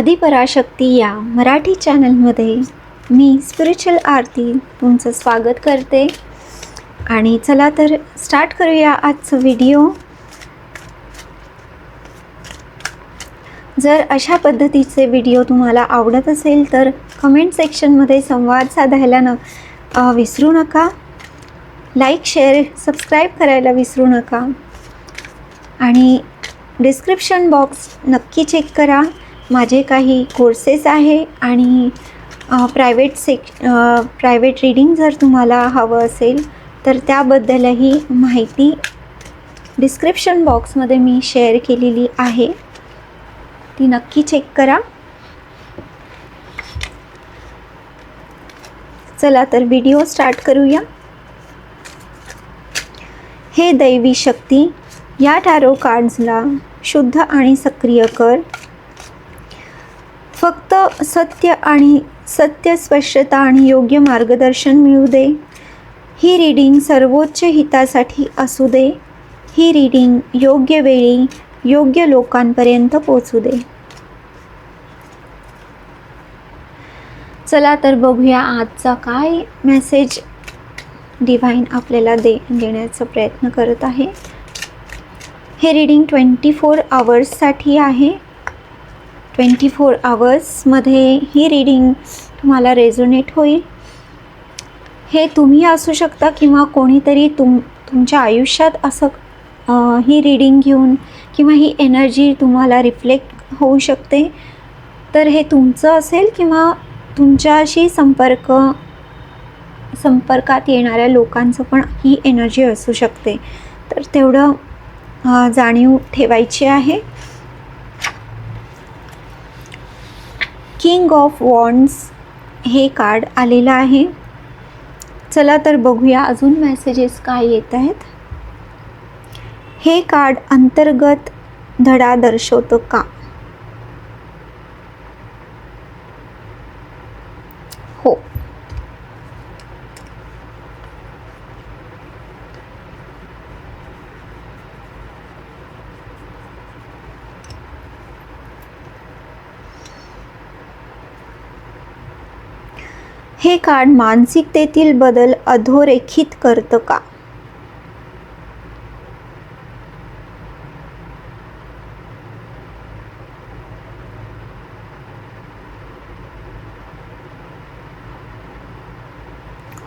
आदिपराशक्ती या मराठी चॅनलमध्ये मी स्पिरिच्युअल आरती तुमचं स्वागत करते. आणि चला तर स्टार्ट करूया आजचं व्हिडिओ. जर अशा पद्धतीचे व्हिडिओ तुम्हाला आवडत असेल तर कमेंट सेक्शनमध्ये संवाद साधायला विसरू नका. लाईक, शेअर, सबस्क्राईब करायला विसरू नका. आणि डिस्क्रिप्शन बॉक्स नक्की चेक करा. माझे काही कोर्सेस आहे आणि प्रायव्हेट रीडिंग जर तुम्हाला हवं असेल तर त्याबद्दलही माहिती डिस्क्रिप्शन बॉक्समध्ये मी शेअर केलेली आहे, ती नक्की चेक करा. चला तर व्हिडिओ स्टार्ट करूया. हे दैवी शक्ती या टॅरो कार्ड्सला शुद्ध आणि सक्रिय कर. फक्त सत्य, स्पष्टता आणि योग्य मार्गदर्शन मिळू दे. ही रीडिंग सर्वोच्च हितासाठी असू दे. ही रीडिंग योग्य वेळी योग्य लोकांपर्यंत पोहोचू दे. चला तर बघूया आजचा काय मेसेज डिव्हाइन आपल्याला देण्याचा प्रयत्न करत आहे. हे रीडिंग 24 आवर्ससाठी आहे. 24 आवर्समध्ये ही रीडिंग तुम्हाला रेझोनेट होईल. हे तुम्ही असू शकता किंवा कोणीतरी तुमच्या आयुष्यात असं ही रीडिंग घेऊन किंवा ही एनर्जी तुम्हाला रिफ्लेक्ट होऊ शकते. तर हे तुमचं असेल किंवा तुमच्याशी संपर्कात येणाऱ्या लोकांचं पण ही एनर्जी असू शकते. तर तेवढं जाणीव ठेवायची आहे. किंग ऑफ वॉन्ड्स हे कार्ड आलेलं आहे. चला तर बघूया अजून मेसेजेस काय येत आहेत. हे कार्ड अंतर्गत धडा दर्शवतं का? हो. हे कार्ड मानसिकतेतील बदल अधोरेखित करतं का?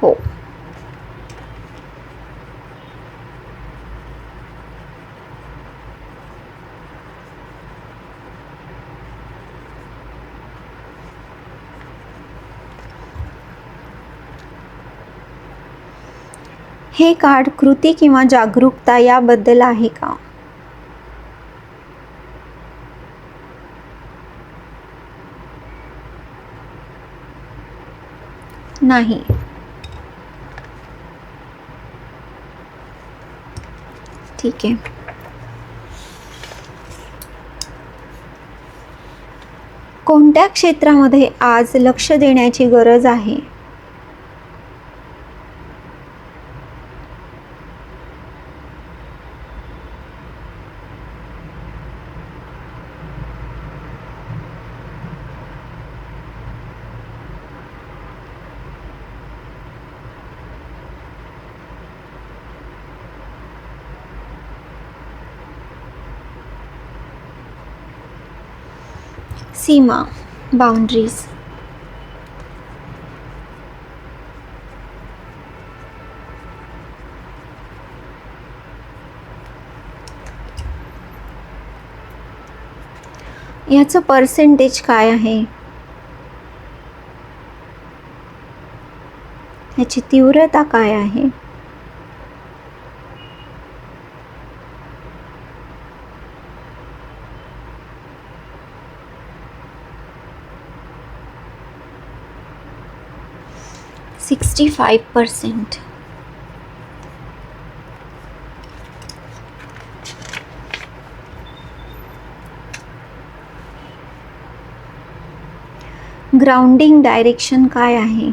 हो. हे कार्ड कृती किंवा जागरूकता याबद्दल आहे का? नाही. ठीक आहे. कोणत्या क्षेत्रामध्ये आज लक्ष देण्याची गरज आहे? सीमा, बाउंड्रीज. याचं पर्सेंटेज काय आहे? याची तीव्रता काय आहे? %65. ग्राउंडिंग डायरेक्शन काय आहे?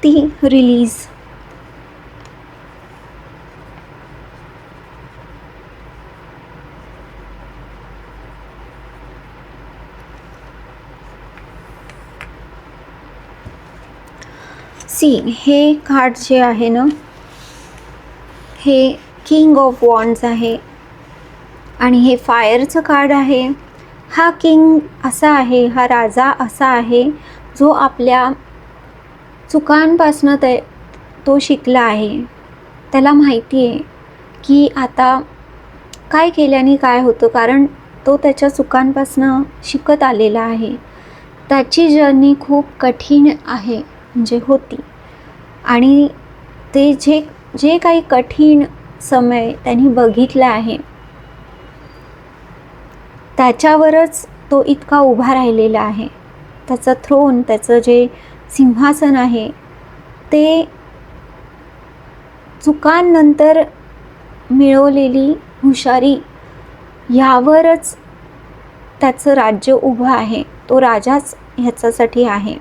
ती रिलीज. सी, हे कार्ड जे आहे ना, हे किंग ऑफ वॉन्ड्स आहे आणि हे फायरचं कार्ड आहे. हा किंग असा आहे, हा राजा असा आहे जो आपल्या चुकांपासनं तो शिकला आहे. त्याला माहिती आहे की आता काय केल्याने काय होतं, कारण तो त्याच्या चुकांपासनं शिकत आलेला आहे. त्याची जर्नी खूप कठीण आहे, म्हणजे होती, आणि ते जे काही कठीण समय त्यांनी बघितला आहे त्याच्यावरच तो इतका उभा राहिलेला आहे. त्याचं थ्रोन, त्याचं जे सिंहासन आहे ते चुकांनंतर मिळवलेली हुशारी यावरच त्याचं राज्य उभं आहे. तो राजाच ह्याच्यासाठी आहे.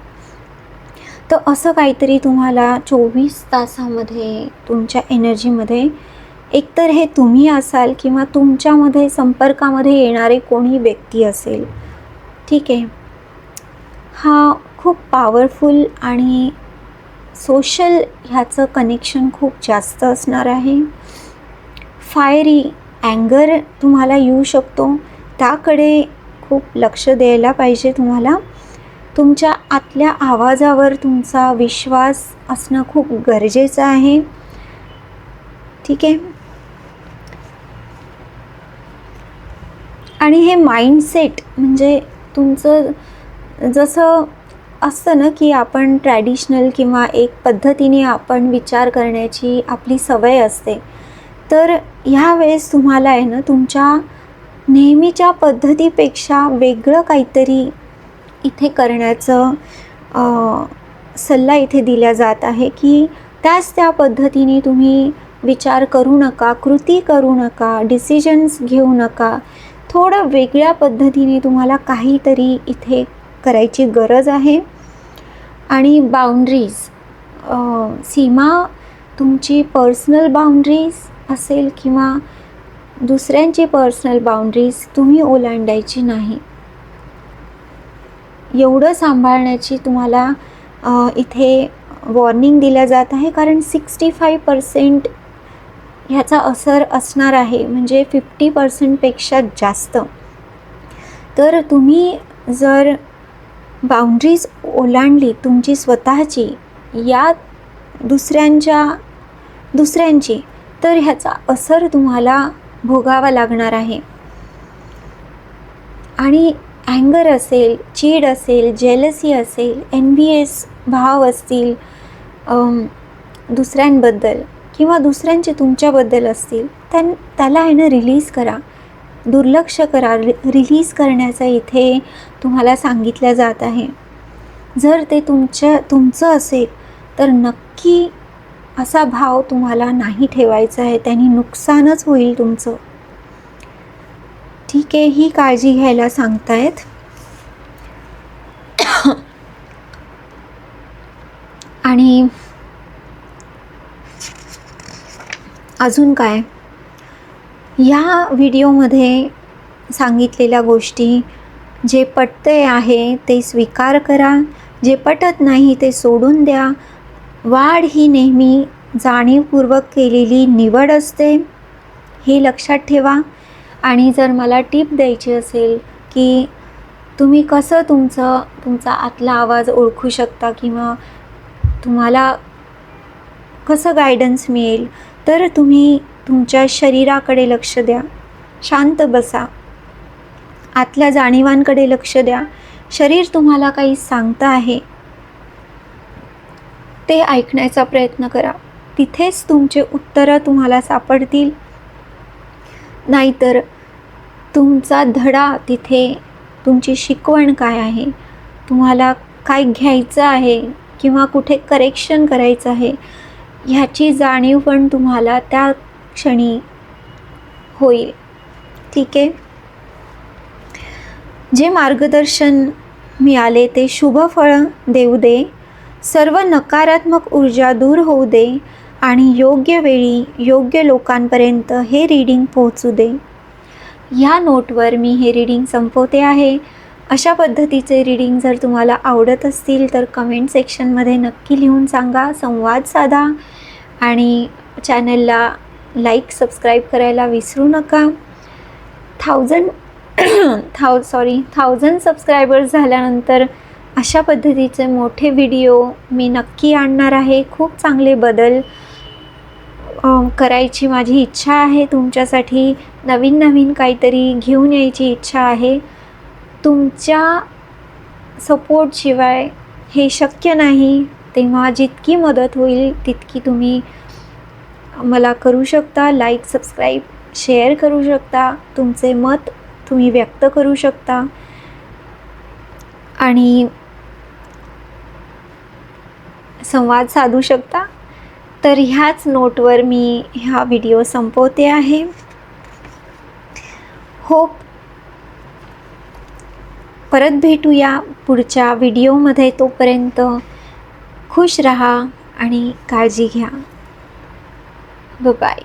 तर असं काहीतरी तुम्हाला 24 तासामध्ये तुमच्या एनर्जीमध्ये, एकतर हे तुम्ही असाल किंवा तुमच्यामध्ये संपर्कामध्ये येणारे कोणी व्यक्ती असेल. ठीक आहे. हा खूप पॉवरफुल आणि सोशल ह्याचं कनेक्शन खूप जास्त असणार आहे. फायरी अँगर तुम्हाला येऊ शकतो, त्याकडे खूप लक्ष द्यायला पाहिजे तुम्हाला. तुमच्या आतल्या आवाजावर तुमचा विश्वास असणं खूप गरजेचं आहे. ठीक आहे. आणि हे माइंडसेट म्हणजे तुमचं जसं असतं ना की आपण ट्रॅडिशनल किंवा एक पद्धतीने आपण विचार करण्याची आपली सवय असते, तर ह्यावेळेस तुम्हाला आहे ना तुमच्या नेहमीच्या पद्धतीपेक्षा वेगळं काहीतरी इथे करण्याचं सल्ला इथे दिला जात आहे की त्या पद्धतीने तुम्ही विचार करू नका, कृती करू नका, डिसिजन्स घेऊ नका. थोडं वेगळ्या पद्धतीने तुम्हाला काहीतरी इथे करायची गरज आहे. आणि बाउंड्रीज, सीमा तुमची पर्सनल बाउंड्रीज असेल किंवा दुसऱ्यांची पर्सनल बाउंड्रीज तुम्ही ओलांडायची नाही, एवढं सांभाळण्याची तुम्हाला इथे वॉर्निंग दिल्या जात आहे. कारण 65% ह्याचा असर असणार आहे, म्हणजे 50%पेक्षा जास्त. तर तुम्ही जर बाउंड्रीज ओलांडली तुमची स्वतःची या दुसऱ्यांची, तर ह्याचा असर तुम्हाला भोगावा लागणार आहे. आणि अँगर असेल, चीड असेल, जेलसी असेल, एनव्हीएस भाव असतील दुसऱ्यांबद्दल किंवा दुसऱ्यांचे तुमच्याबद्दल असतील, त्याला आहे ना रिलीज करा, दुर्लक्ष करा. रिलीज करण्याचं इथे तुम्हाला सांगितलं जात आहे. जर ते तुमचं असेल तर नक्की असा भाव तुम्हाला नाही ठेवायचा आहे, त्यांनी नुकसानच होईल तुमचं. ठीक आहे, ही काळजी घ्यायला सांगतायत. आणि अजून काय, या व्हिडिओमध्ये सांगितलेल्या गोष्टी, जे पटते आहे ते स्वीकार करा, जे पटत नाही ते सोडून द्या. वाढ ही नेहमी जाणीवपूर्वक केलेली निवड असते, हे लक्षात ठेवा. आणि जर मला टिप द्यायची असेल की तुम्ही कसं तुमचा आतला आवाज ओळखू शकता किंवा तुम्हाला कसं गायडन्स मिळेल, तर तुम्ही तुमच्या शरीराकडे लक्ष द्या, शांत बसा, आतल्या जाणीवांकडे लक्ष द्या. शरीर तुम्हाला काही सांगतं आहे ते ऐकण्याचा प्रयत्न करा, तिथेच तुमचे उत्तरं तुम्हाला सापडतील. नाहीतर तुमचा धडा तिथे, तुमची शिकवण काय आहे, तुम्हाला काय घ्यायचं आहे किंवा कुठे करेक्शन करायचं आहे, ह्याची जाणीव पण तुम्हाला त्या क्षणी होईल. ठीक आहे. जे मार्गदर्शन मिळाले ते शुभ फळ देऊ दे. सर्व नकारात्मक ऊर्जा दूर होऊ दे आणि योग्य वेळी योग्य लोकांपर्यंत हे रीडिंग पोहोचू दे. ह्या नोटवर मी हे रीडिंग संपवते आहे. अशा पद्धतीचे रीडिंग जर तुम्हाला आवडत असतील तर कमेंट सेक्शनमध्ये नक्की लिहून सांगा, संवाद साधा आणि चॅनलला लाईक सबस्क्राईब करायला विसरू नका. 1000 सबस्क्रायबर्स झाल्यानंतर अशा पद्धतीचे मोठे व्हिडिओ मी नक्की आणणार आहे. खूप चांगले बदल करायची माझी इच्छा आहे. तुमच्यासाठी नवीन काहीतरी घेऊन यायची इच्छा आहे. तुमच्या सपोर्टशिवाय हे शक्य नाही. तेव्हा जितकी मदत होईल तितकी तुम्ही मला करू शकता. लाईक सबस्क्राईब शेअर करू शकता. तुमचे मत तुम्ही व्यक्त करू शकता आणि संवाद साधू शकता. तर ह्याच नोटवर मी हा व्हिडिओ संपवते आहे. होप परत भेटूया पुढच्या व्हिडिओमध्ये. तोपर्यंत खुश रहा आणि काळजी घ्या. बाय.